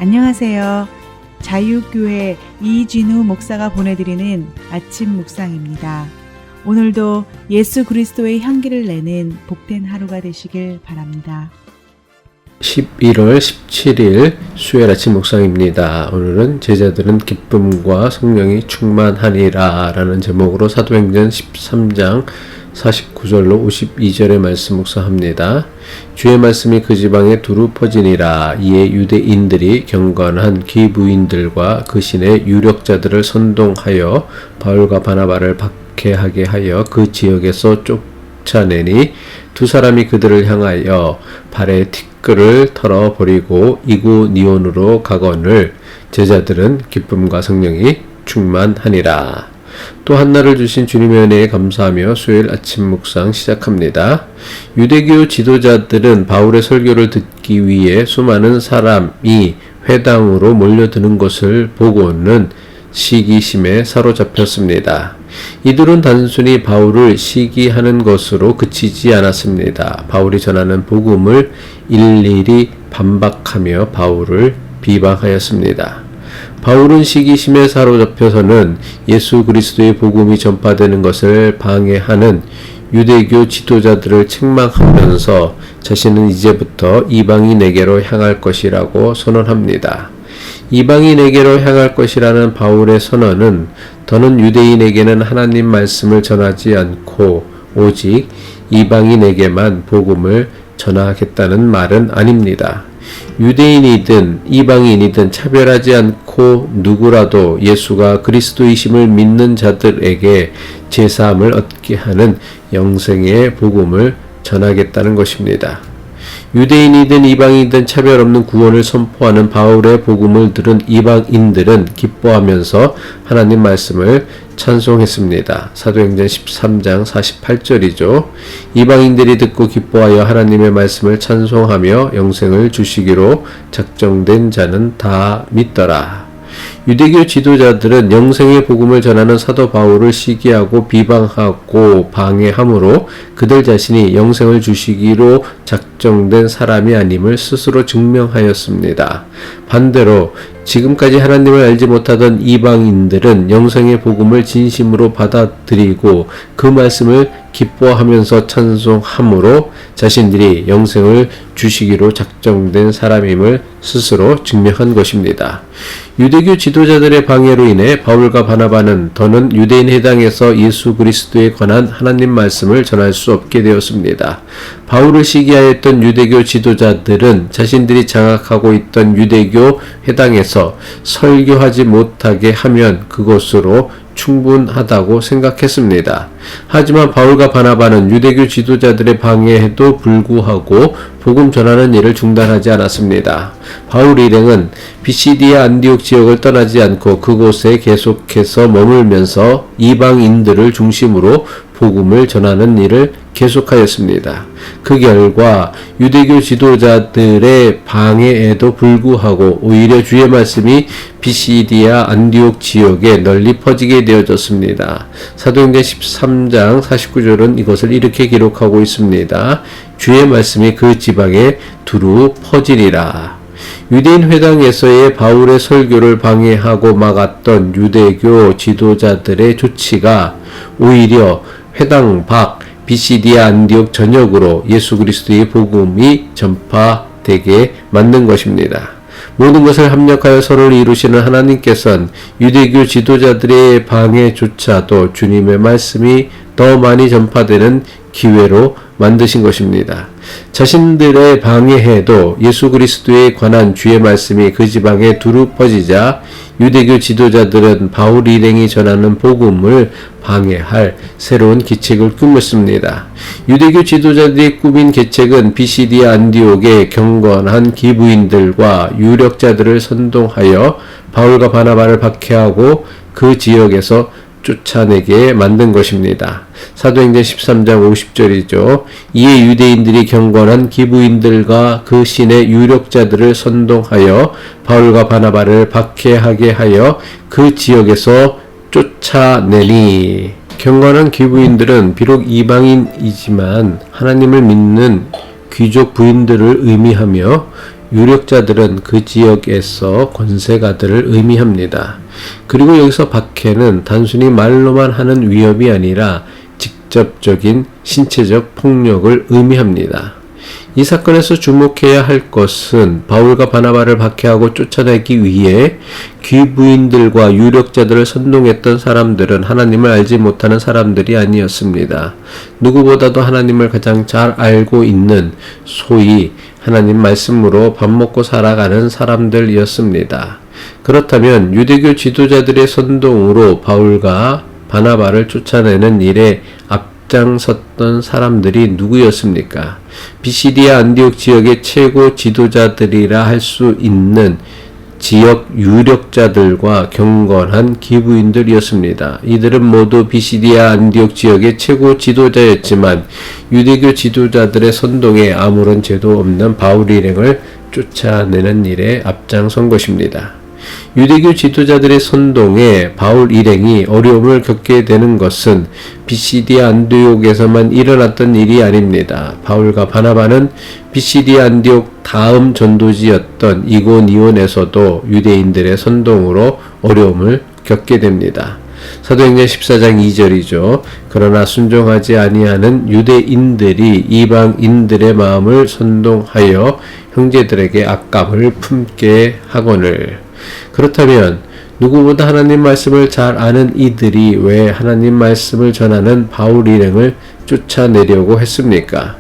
안녕하세요. 자유교회 이진우 목사가 보내드리는 아침 묵상입니다. 오늘도 예수 그리스도의 향기를 내는 복된 하루가 되시길 바랍니다. 11월 17일 수요일 아침 묵상입니다. 오늘은 제자들은 기쁨과 성령이 충만하니라 라는 제목으로 사도행전 13장 49절로 52절의 말씀 묵상합니다. 주의 말씀이 그 지방에 두루 퍼지니라. 이에 유대인들이 경건한 기부인들과 그 신의 유력자들을 선동하여 바울과 바나바를 박해하게 하여 그 지역에서 쫓아내니 두 사람이 그들을 향하여 발에 티끌을 털어버리고 이구니온으로 가거늘 제자들은 기쁨과 성령이 충만하니라. 또 한날을 주신 주님의 은혜에 감사하며 수요일 아침 묵상 시작합니다. 유대교 지도자들은 바울의 설교를 듣기 위해 수많은 사람이 회당으로 몰려드는 것을 보고는 시기심에 사로잡혔습니다. 이들은 단순히 바울을 시기하는 것으로 그치지 않았습니다. 바울이 전하는 복음을 일일이 반박하며 바울을 비방하였습니다. 바울은 시기심에 사로잡혀서는 예수 그리스도의 복음이 전파되는 것을 방해하는 유대교 지도자들을 책망하면서 자신은 이제부터 이방인에게로 향할 것이라고 선언합니다. 이방인에게로 향할 것이라는 바울의 선언은 더는 유대인에게는 하나님 말씀을 전하지 않고 오직 이방인에게만 복음을 전하겠다는 말은 아닙니다. 유대인이든 이방인이든 차별하지 않고 누구라도 예수가 그리스도이심을 믿는 자들에게 제사함을 얻게 하는 영생의 복음을 전하겠다는 것입니다. 유대인이든 이방인이든 차별 없는 구원을 선포하는 바울의 복음을 들은 이방인들은 기뻐하면서 하나님 말씀을 찬송했습니다. 사도행전 13장 48절이죠. 이방인들이 듣고 기뻐하여 하나님의 말씀을 찬송하며 영생을 주시기로 작정된 자는 다 믿더라. 유대교 지도자들은 영생의 복음을 전하는 사도 바울을 시기하고 비방하고 방해함으로 그들 자신이 영생을 주시기로 작정된 사람이 아님을 스스로 증명하였습니다. 반대로 지금까지 하나님을 알지 못하던 이방인들은 영생의 복음을 진심으로 받아들이고 그 말씀을 기뻐하면서 찬송함으로 자신들이 영생을 주시기로 작정된 사람임을 스스로 증명한 것입니다. 유대교 지도자들의 방해로 인해 바울과 바나바는 더는 유대인 회당에서 예수 그리스도에 관한 하나님 말씀을 전할 수 없게 되었습니다. 바울을 시기하였던 유대교 지도자들은 자신들이 장악하고 있던 유대교 회당에서 설교하지 못하게 하면 그것으로 충분하다고 생각했습니다. 하지만 바울과 바나바는 유대교 지도자들의 방해에도 불구하고 복음 전하는 일을 중단하지 않았습니다. 바울 일행은 비시디아 안디옥 지역을 떠나지 않고 그곳에 계속해서 머물면서 이방인들을 중심으로 복음을 전하는 일을 계속하였습니다. 그 결과 유대교 지도자들의 방해에도 불구하고 오히려 주의 말씀이 비시디아 안디옥 지역에 널리 퍼지게 되어졌습니다. 사도행전 13장 49절은 이것을 이렇게 기록하고 있습니다. 주의 말씀이 그 지방에 두루 퍼지리라. 유대인 회당에서의 바울의 설교를 방해하고 막았던 유대교 지도자들의 조치가 오히려 회당 밖 비시디아 안디옥 전역으로 예수 그리스도의 복음이 전파되게 만든 것입니다. 모든 것을 합력하여 서로를 이루시는 하나님께서는 유대교 지도자들의 방해조차도 주님의 말씀이 더 많이 전파되는 기회로 만드신 것입니다. 자신들의 방해에도 예수 그리스도에 관한 주의 말씀이 그 지방에 두루 퍼지자 유대교 지도자들은 바울 일행이 전하는 복음을 방해할 새로운 계책을 꾸몄습니다. 유대교 지도자들이 꾸민 계책은 비시디아 안디옥의 경건한 기부인들과 유력자들을 선동하여 바울과 바나바를 박해하고 그 지역에서 쫓아내게 만든 것입니다. 사도행전 13장 50절이죠. 이에 유대인들이 경건한 기부인들과 그 신의 유력자들을 선동하여 바울과 바나바를 박해하게 하여 그 지역에서 쫓아내니. 경건한 기부인들은 비록 이방인이지만 하나님을 믿는 귀족 부인들을 의미하며 유력자들은 그 지역에서 권세가들을 의미합니다. 그리고 여기서 박해는 단순히 말로만 하는 위협이 아니라 직접적인 신체적 폭력을 의미합니다. 이 사건에서 주목해야 할 것은 바울과 바나바를 박해하고 쫓아내기 위해 귀부인들과 유력자들을 선동했던 사람들은 하나님을 알지 못하는 사람들이 아니었습니다. 누구보다도 하나님을 가장 잘 알고 있는 소위 하나님 말씀으로 밥 먹고 살아가는 사람들이었습니다. 그렇다면 유대교 지도자들의 선동으로 바울과 바나바를 쫓아내는 일에 앞장섰던 사람들이 누구였습니까? 비시디아 안디옥 지역의 최고 지도자들이라 할 수 있는 지역 유력자들과 경건한 기부인들이었습니다. 이들은 모두 비시디아 안디옥 지역의 최고 지도자였지만 유대교 지도자들의 선동에 아무런 죄도 없는 바울 일행을 쫓아내는 일에 앞장선 것입니다. 유대교 지도자들의 선동에 바울 일행이 어려움을 겪게 되는 것은 비시디아 안디옥에서만 일어났던 일이 아닙니다. 바울과 바나바는 비시디아 안디옥 다음 전도지였던 이고니온에서도 유대인들의 선동으로 어려움을 겪게 됩니다. 사도행전 14장 2절이죠. 그러나 순종하지 아니하는 유대인들이 이방인들의 마음을 선동하여 형제들에게 악감을 품게 하거늘. 그렇다면 누구보다 하나님 말씀을 잘 아는 이들이 왜 하나님 말씀을 전하는 바울 일행을 쫓아내려고 했습니까?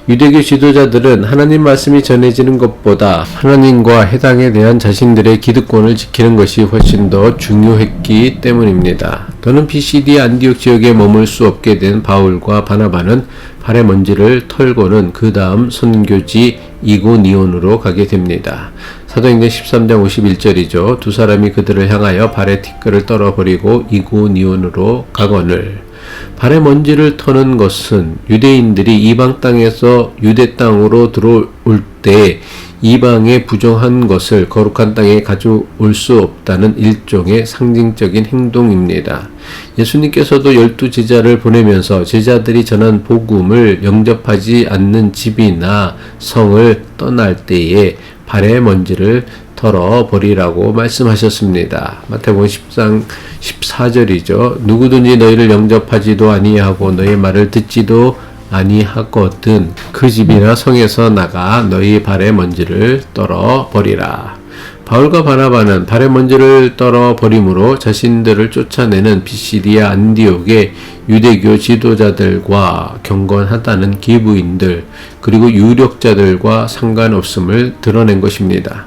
유대교 지도자들은 하나님 말씀이 전해지는 것보다 하나님과 해당에 대한 자신들의 기득권을 지키는 것이 훨씬 더 중요했기 때문입니다. 더는 비시디아 안디옥 지역에 머물 수 없게 된 바울과 바나바는 발의 먼지를 털고는 그 다음 선교지 이고니온으로 가게 됩니다. 사도행전 13장 51절이죠. 두 사람이 그들을 향하여 발의 티끌을 떨어버리고 이고니온으로 가거늘. 발의 먼지를 터는 것은 유대인들이 이방 땅에서 유대 땅으로 들어올 때 이방에 부정한 것을 거룩한 땅에 가져올 수 없다는 일종의 상징적인 행동입니다. 예수님께서도 12 제자를 보내면서 제자들이 전한 복음을 영접하지 않는 집이나 성을 떠날 때에 발의 먼지를 털어버리라고 말씀하셨습니다. 마태복음 10장 14절이죠. 누구든지 너희를 영접하지도 아니하고 너희 말을 듣지도 아니하거든 그 집이나 성에서 나가 너희 발의 먼지를 떨어버리라. 바울과 바나바는 발의 먼지를 떨어버림으로 자신들을 쫓아내는 비시디아 안디옥의 유대교 지도자들과 경건하다는 기부인들 그리고 유력자들과 상관없음을 드러낸 것입니다.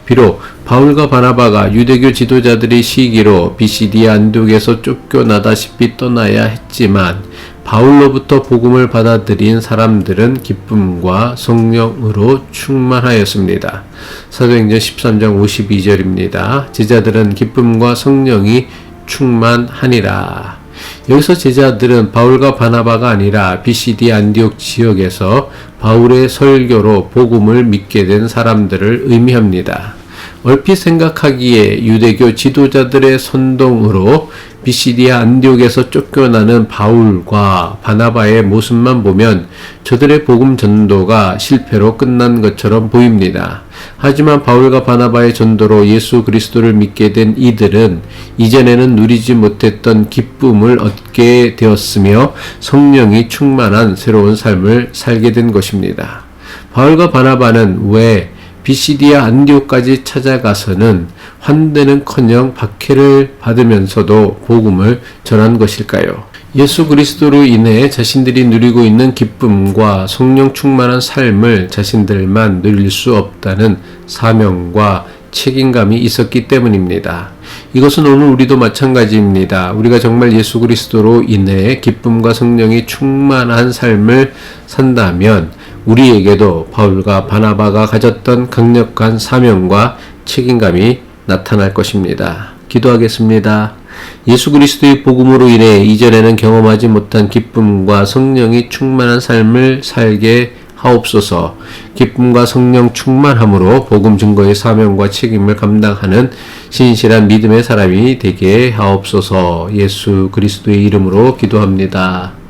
비록 바울과 바나바가 유대교 지도자들의 시기로 비시디아 안디옥에서 쫓겨나다시피 떠나야 했지만 바울로부터 복음을 받아들인 사람들은 기쁨과 성령으로 충만하였습니다. 사도행전 13장 52절입니다. 제자들은 기쁨과 성령이 충만하니라. 여기서 제자들은 바울과 바나바가 아니라 비시디아 안디옥 지역에서 바울의 설교로 복음을 믿게 된 사람들을 의미합니다. 얼핏 생각하기에 유대교 지도자들의 선동으로 비시디아 안디옥에서 쫓겨나는 바울과 바나바의 모습만 보면 저들의 복음 전도가 실패로 끝난 것처럼 보입니다. 하지만 바울과 바나바의 전도로 예수 그리스도를 믿게 된 이들은 이전에는 누리지 못했던 기쁨을 얻게 되었으며 성령이 충만한 새로운 삶을 살게 된 것입니다. 바울과 바나바는 왜 비시디아 안디옥까지 찾아가서는 환대는커녕 박해를 받으면서도 복음을 전한 것일까요? 예수 그리스도로 인해 자신들이 누리고 있는 기쁨과 성령 충만한 삶을 자신들만 누릴 수 없다는 사명과 책임감이 있었기 때문입니다. 이것은 오늘 우리도 마찬가지입니다. 우리가 정말 예수 그리스도로 인해 기쁨과 성령이 충만한 삶을 산다면 우리에게도 바울과 바나바가 가졌던 강력한 사명과 책임감이 나타날 것입니다. 기도하겠습니다. 예수 그리스도의 복음으로 인해 이전에는 경험하지 못한 기쁨과 성령이 충만한 삶을 살게 하옵소서. 기쁨과 성령 충만함으로 복음 증거의 사명과 책임을 감당하는 신실한 믿음의 사람이 되게 하옵소서. 예수 그리스도의 이름으로 기도합니다.